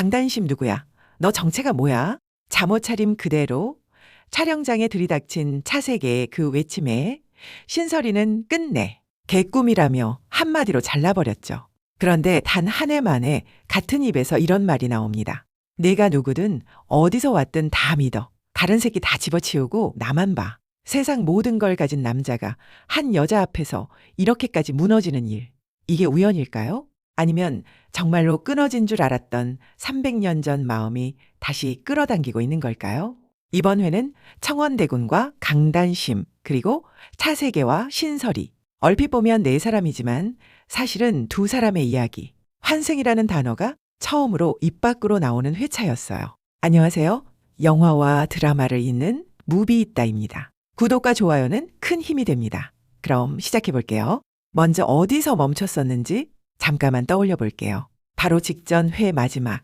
강단심 누구야? 너 정체가 뭐야? 잠옷 차림 그대로 촬영장에 들이닥친 차세계의 그 외침에 신설이는 끝내 개꿈이라며 한마디로 잘라버렸죠. 그런데 단 한 해 만에 같은 입에서 이런 말이 나옵니다. 내가 누구든 어디서 왔든 다 믿어. 다른 새끼 다 집어치우고 나만 봐. 세상 모든 걸 가진 남자가 한 여자 앞에서 이렇게까지 무너지는 일. 이게 우연일까요? 아니면 정말로 끊어진 줄 알았던 300년 전 마음이 다시 끌어당기고 있는 걸까요? 이번 회는 청원대군과 강단심, 그리고 차세계와 신설이. 얼핏 보면 네 사람이지만 사실은 두 사람의 이야기. 환생이라는 단어가 처음으로 입 밖으로 나오는 회차였어요. 안녕하세요. 영화와 드라마를 잇는 무비있다입니다. 구독과 좋아요는 큰 힘이 됩니다. 그럼 시작해 볼게요. 먼저 어디서 멈췄었는지 잠깐만 떠올려 볼게요. 바로 직전 회 마지막.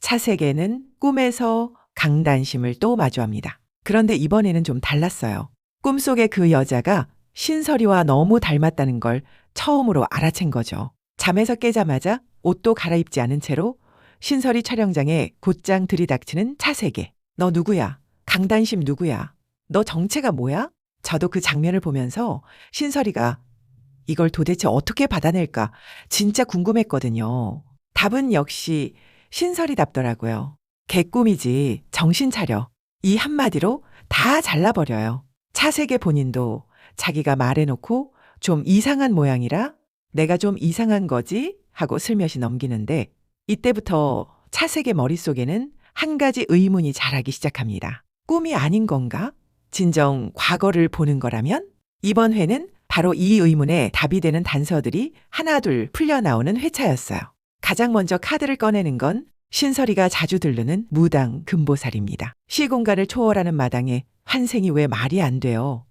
차세계는 꿈에서 강단심을 또 마주합니다. 그런데 이번에는 좀 달랐어요. 꿈속의 그 여자가 신설이와 너무 닮았다는 걸 처음으로 알아챈 거죠. 잠에서 깨자마자 옷도 갈아입지 않은 채로 신설이 촬영장에 곧장 들이닥치는 차세계. 너 누구야? 강단심 누구야? 너 정체가 뭐야? 저도 그 장면을 보면서 신설이가 이걸 도대체 어떻게 받아낼까 진짜 궁금했거든요. 답은 역시 신설이답더라고요. 개꿈이지 정신 차려. 이 한마디로 다 잘라버려요. 차세계 본인도 자기가 말해놓고 좀 이상한 모양이라 내가 좀 이상한 거지 하고 슬며시 넘기는데 이때부터 차세계 머릿속에는 한 가지 의문이 자라기 시작합니다. 꿈이 아닌 건가? 진정 과거를 보는 거라면? 이번 회는 바로 이 의문에 답이 되는 단서들이 하나둘 풀려나오는 회차였어요. 가장 먼저 카드를 꺼내는 건 신설이가 자주 들르는 무당 금보살입니다. 시공간을 초월하는 마당에 환생이 왜 말이 안 돼요?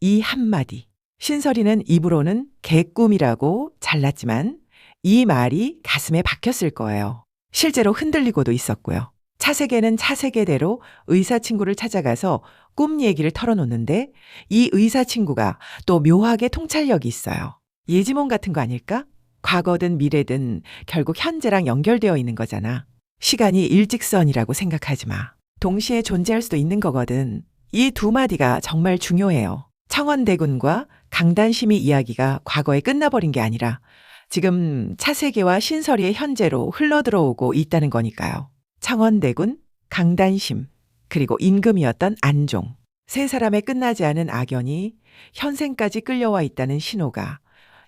이 한마디. 신설이는 입으로는 개꿈이라고 잘랐지만 이 말이 가슴에 박혔을 거예요. 실제로 흔들리고도 있었고요. 차세계는 차세계대로 의사친구를 찾아가서 꿈 얘기를 털어놓는데 이 의사친구가 또 묘하게 통찰력이 있어요. 예지몽 같은 거 아닐까? 과거든 미래든 결국 현재랑 연결되어 있는 거잖아. 시간이 일직선이라고 생각하지 마. 동시에 존재할 수도 있는 거거든. 이 두 마디가 정말 중요해요. 청원대군과 강단심의 이야기가 과거에 끝나버린 게 아니라 지금 차세계와 신설이의 현재로 흘러들어오고 있다는 거니까요. 청원대군, 강단심, 그리고 임금이었던 안종. 세 사람의 끝나지 않은 악연이 현생까지 끌려와 있다는 신호가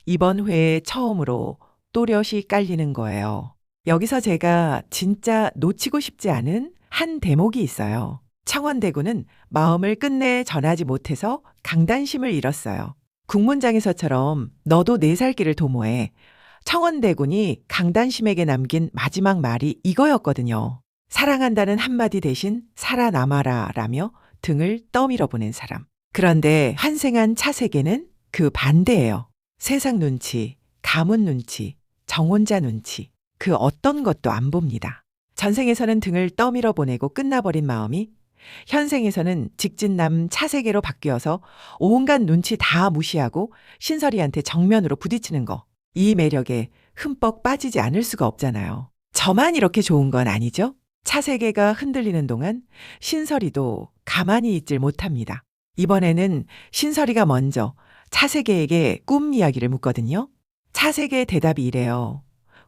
이번 회에 처음으로 또렷이 깔리는 거예요. 여기서 제가 진짜 놓치고 싶지 않은 한 대목이 있어요. 청원대군은 마음을 끝내 전하지 못해서 강단심을 잃었어요. 국문장에서처럼 너도 내 살 길을 도모해. 청원대군이 강단심에게 남긴 마지막 말이 이거였거든요. 사랑한다는 한마디 대신 살아남아라 라며 등을 떠밀어 보낸 사람. 그런데 환생한 차세계는 그 반대예요. 세상 눈치, 가문 눈치, 정혼자 눈치, 그 어떤 것도 안 봅니다. 전생에서는 등을 떠밀어 보내고 끝나버린 마음이 현생에서는 직진남 차세계로 바뀌어서 온갖 눈치 다 무시하고 신설이한테 정면으로 부딪히는 거. 이 매력에 흠뻑 빠지지 않을 수가 없잖아요. 저만 이렇게 좋은 건 아니죠? 차세계가 흔들리는 동안 신설이도 가만히 있질 못합니다. 이번에는 신설이가 먼저 차세계에게 꿈 이야기를 묻거든요. 차세계의 대답이 이래요.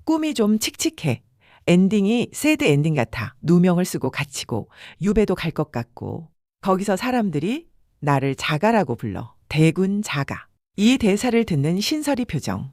꿈이 좀 칙칙해. 엔딩이 새드 엔딩 같아. 누명을 쓰고 갇히고 유배도 갈 것 같고 거기서 사람들이 나를 자가라고 불러. 대군 자가. 이 대사를 듣는 신설이 표정.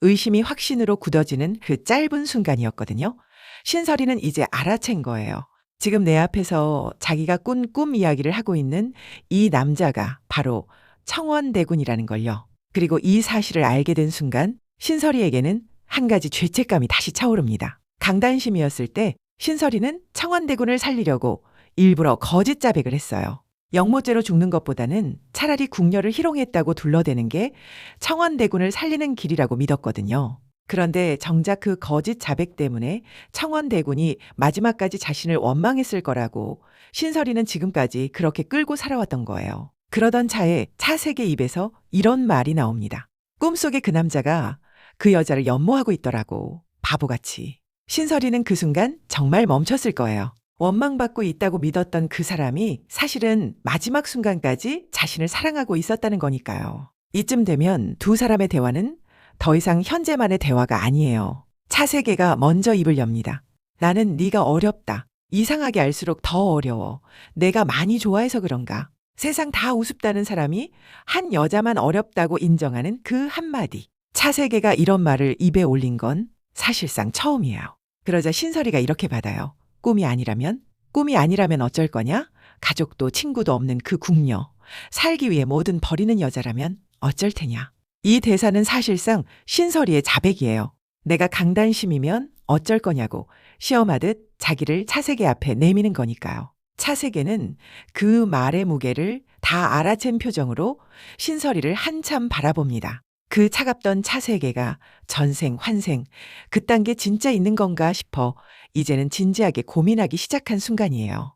의심이 확신으로 굳어지는 그 짧은 순간이었거든요. 신설이는 이제 알아챈 거예요. 지금 내 앞에서 자기가 꾼 꿈 이야기를 하고 있는 이 남자가 바로 청원대군이라는 걸요. 그리고 이 사실을 알게 된 순간 신설이에게는 한 가지 죄책감이 다시 차오릅니다. 강단심이었을 때 신설이는 청원대군을 살리려고 일부러 거짓 자백을 했어요. 영모죄로 죽는 것보다는 차라리 궁녀를 희롱했다고 둘러대는 게 청원대군을 살리는 길이라고 믿었거든요. 그런데 정작 그 거짓 자백 때문에 청원대군이 마지막까지 자신을 원망했을 거라고 신설이는 지금까지 그렇게 끌고 살아왔던 거예요. 그러던 차에 차세계 입에서 이런 말이 나옵니다. 꿈속에 그 남자가 그 여자를 연모하고 있더라고. 바보같이. 신설이는 그 순간 정말 멈췄을 거예요. 원망받고 있다고 믿었던 그 사람이 사실은 마지막 순간까지 자신을 사랑하고 있었다는 거니까요. 이쯤 되면 두 사람의 대화는 더 이상 현재만의 대화가 아니에요. 차세계가 먼저 입을 엽니다. 나는 네가 어렵다. 이상하게 알수록 더 어려워. 내가 많이 좋아해서 그런가. 세상 다 우습다는 사람이 한 여자만 어렵다고 인정하는 그 한마디. 차세계가 이런 말을 입에 올린 건 사실상 처음이에요. 그러자 신설이가 이렇게 받아요. 꿈이 아니라면? 꿈이 아니라면 어쩔 거냐? 가족도 친구도 없는 그 궁녀. 살기 위해 뭐든 버리는 여자라면 어쩔 테냐? 이 대사는 사실상 신설이의 자백이에요. 내가 강단심이면 어쩔 거냐고 시험하듯 자기를 차세계 앞에 내미는 거니까요. 차세계는 그 말의 무게를 다 알아챈 표정으로 신설이를 한참 바라봅니다. 그 차갑던 차세계가 전생, 환생, 그딴 게 진짜 있는 건가 싶어 이제는 진지하게 고민하기 시작한 순간이에요.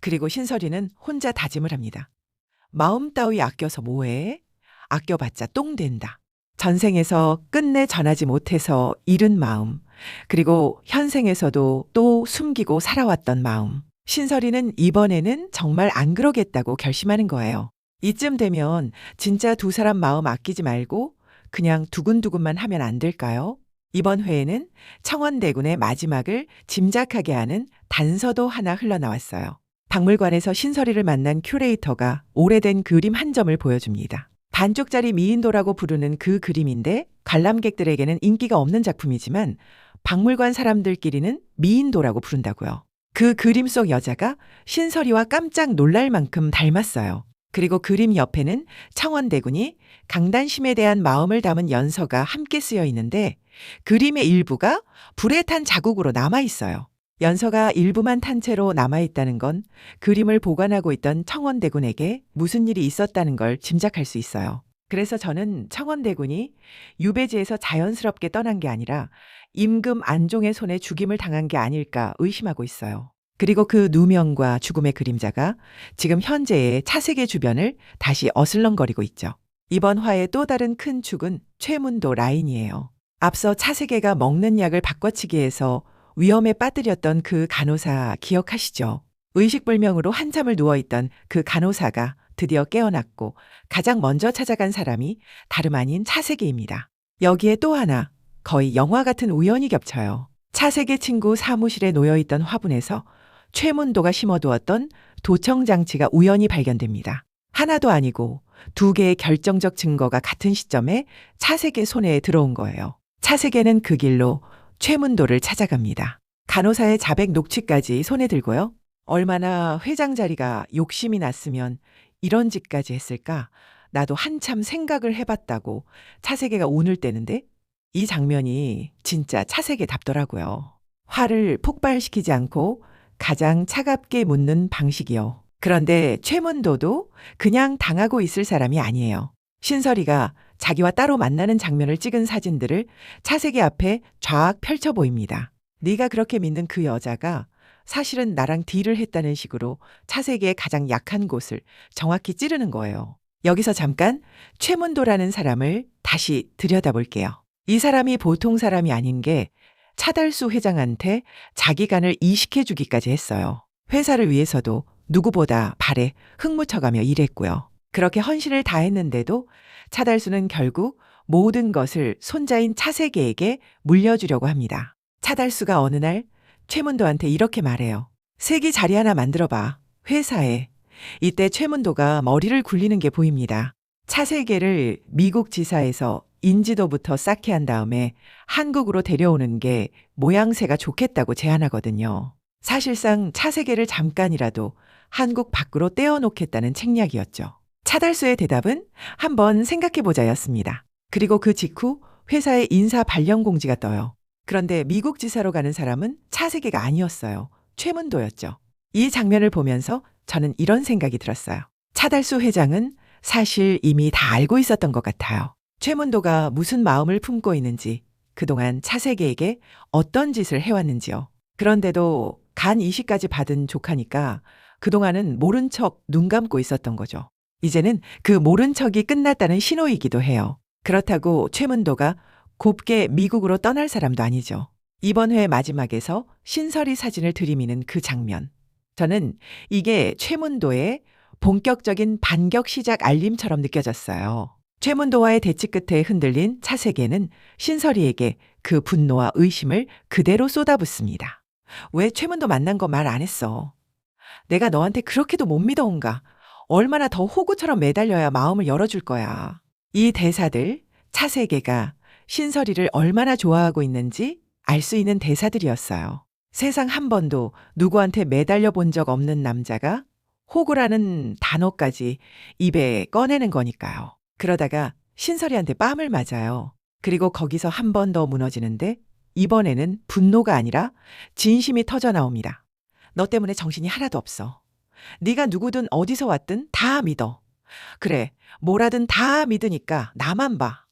그리고 신설이는 혼자 다짐을 합니다. 마음 따위 아껴서 뭐해? 아껴봤자 똥 된다. 전생에서 끝내 전하지 못해서 잃은 마음, 그리고 현생에서도 또 숨기고 살아왔던 마음. 신설이는 이번에는 정말 안 그러겠다고 결심하는 거예요. 이쯤 되면 진짜 두 사람 마음 아끼지 말고 그냥 두근두근만 하면 안 될까요? 이번 회에는 청원대군의 마지막을 짐작하게 하는 단서도 하나 흘러나왔어요. 박물관에서 신설이를 만난 큐레이터가 오래된 그림 한 점을 보여줍니다. 반쪽짜리 미인도라고 부르는 그 그림인데 관람객들에게는 인기가 없는 작품이지만 박물관 사람들끼리는 미인도라고 부른다고요. 그 그림 속 여자가 신설이와 깜짝 놀랄 만큼 닮았어요. 그리고 그림 옆에는 청원대군이 강단심에 대한 마음을 담은 연서가 함께 쓰여 있는데 그림의 일부가 불에 탄 자국으로 남아 있어요. 연서가 일부만 탄 채로 남아있다는 건 그림을 보관하고 있던 청원대군에게 무슨 일이 있었다는 걸 짐작할 수 있어요. 그래서 저는 청원대군이 유배지에서 자연스럽게 떠난 게 아니라 임금 안종의 손에 죽임을 당한 게 아닐까 의심하고 있어요. 그리고 그 누명과 죽음의 그림자가 지금 현재의 차세계 주변을 다시 어슬렁거리고 있죠. 이번 화의 또 다른 큰 축은 최문도 라인이에요. 앞서 차세계가 먹는 약을 바꿔치기해서 위험에 빠뜨렸던 그 간호사 기억하시죠? 의식불명으로 한참을 누워있던 그 간호사가 드디어 깨어났고 가장 먼저 찾아간 사람이 다름 아닌 차세계입니다. 여기에 또 하나 거의 영화 같은 우연이 겹쳐요. 차세계 친구 사무실에 놓여있던 화분에서 최문도가 심어두었던 도청장치가 우연히 발견됩니다. 하나도 아니고 두 개의 결정적 증거가 같은 시점에 차세계 손에 들어온 거예요. 차세계는 그 길로 최문도를 찾아갑니다. 간호사의 자백 녹취까지 손에 들고요. 얼마나 회장 자리가 욕심이 났으면 이런 짓까지 했을까? 나도 한참 생각을 해봤다고 차세계가 운을 떼는데 이 장면이 진짜 차세계답더라고요. 화를 폭발시키지 않고 가장 차갑게 묻는 방식이요. 그런데 최문도도 그냥 당하고 있을 사람이 아니에요. 신설이가 자기와 따로 만나는 장면을 찍은 사진들을 차세계 앞에 쫙 펼쳐 보입니다. 네가 그렇게 믿는 그 여자가 사실은 나랑 딜을 했다는 식으로 차세계의 가장 약한 곳을 정확히 찌르는 거예요. 여기서 잠깐 최문도라는 사람을 다시 들여다볼게요. 이 사람이 보통 사람이 아닌 게 차달수 회장한테 자기 간을 이식해주기까지 했어요. 회사를 위해서도 누구보다 발에 흙 묻혀가며 일했고요. 그렇게 헌신을 다했는데도 차달수는 결국 모든 것을 손자인 차세계에게 물려주려고 합니다. 차달수가 어느 날 최문도한테 이렇게 말해요. 세기 자리 하나 만들어봐. 회사에. 이때 최문도가 머리를 굴리는 게 보입니다. 차세계를 미국 지사에서 인지도부터 쌓게 한 다음에 한국으로 데려오는 게 모양새가 좋겠다고 제안하거든요. 사실상 차세계를 잠깐이라도 한국 밖으로 떼어놓겠다는 책략이었죠. 차달수의 대답은 한번 생각해보자였습니다. 그리고 그 직후 회사에 인사 발령 공지가 떠요. 그런데 미국 지사로 가는 사람은 차세계가 아니었어요. 최문도였죠. 이 장면을 보면서 저는 이런 생각이 들었어요. 차달수 회장은 사실 이미 다 알고 있었던 것 같아요. 최문도가 무슨 마음을 품고 있는지, 그동안 차세계에게 어떤 짓을 해왔는지요. 그런데도 간 이식까지 받은 조카니까 그동안은 모른 척 눈 감고 있었던 거죠. 이제는 그 모른 척이 끝났다는 신호이기도 해요. 그렇다고 최문도가 곱게 미국으로 떠날 사람도 아니죠. 이번 회 마지막에서 신설이 사진을 들이미는 그 장면. 저는 이게 최문도의 본격적인 반격 시작 알림처럼 느껴졌어요. 최문도와의 대치 끝에 흔들린 차세계는 신설이에게 그 분노와 의심을 그대로 쏟아붓습니다. 왜 최문도 만난 거 말 안 했어? 내가 너한테 그렇게도 못 믿어온가? 얼마나 더 호구처럼 매달려야 마음을 열어줄 거야. 이 대사들, 차세계가 신설이를 얼마나 좋아하고 있는지 알 수 있는 대사들이었어요. 세상 한 번도 누구한테 매달려 본 적 없는 남자가 호구라는 단어까지 입에 꺼내는 거니까요. 그러다가 신설이한테 뺨을 맞아요. 그리고 거기서 한 번 더 무너지는데 이번에는 분노가 아니라 진심이 터져 나옵니다. 너 때문에 정신이 하나도 없어. 네가 누구든 어디서 왔든 다 믿어. 그래, 뭐라든 다 믿으니까 나만 봐.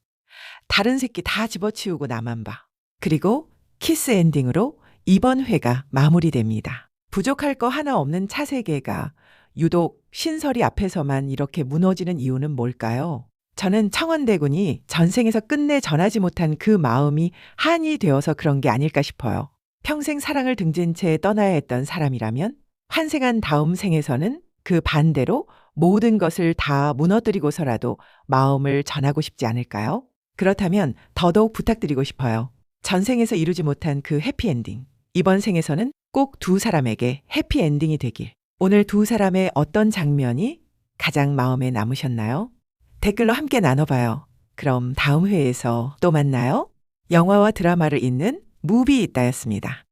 다른 새끼 다 집어치우고 나만 봐. 그리고 키스 엔딩으로 이번 회가 마무리됩니다. 부족할 거 하나 없는 차세계가 유독 신설이 앞에서만 이렇게 무너지는 이유는 뭘까요? 저는 청원대군이 전생에서 끝내 전하지 못한 그 마음이 한이 되어서 그런 게 아닐까 싶어요. 평생 사랑을 등진 채 떠나야 했던 사람이라면 환생한 다음 생에서는 그 반대로 모든 것을 다 무너뜨리고서라도 마음을 전하고 싶지 않을까요? 그렇다면 더더욱 부탁드리고 싶어요. 전생에서 이루지 못한 그 해피엔딩. 이번 생에서는 꼭 두 사람에게 해피엔딩이 되길. 오늘 두 사람의 어떤 장면이 가장 마음에 남으셨나요? 댓글로 함께 나눠봐요. 그럼 다음 회에서 또 만나요. 영화와 드라마를 잇는 무비 있다였습니다.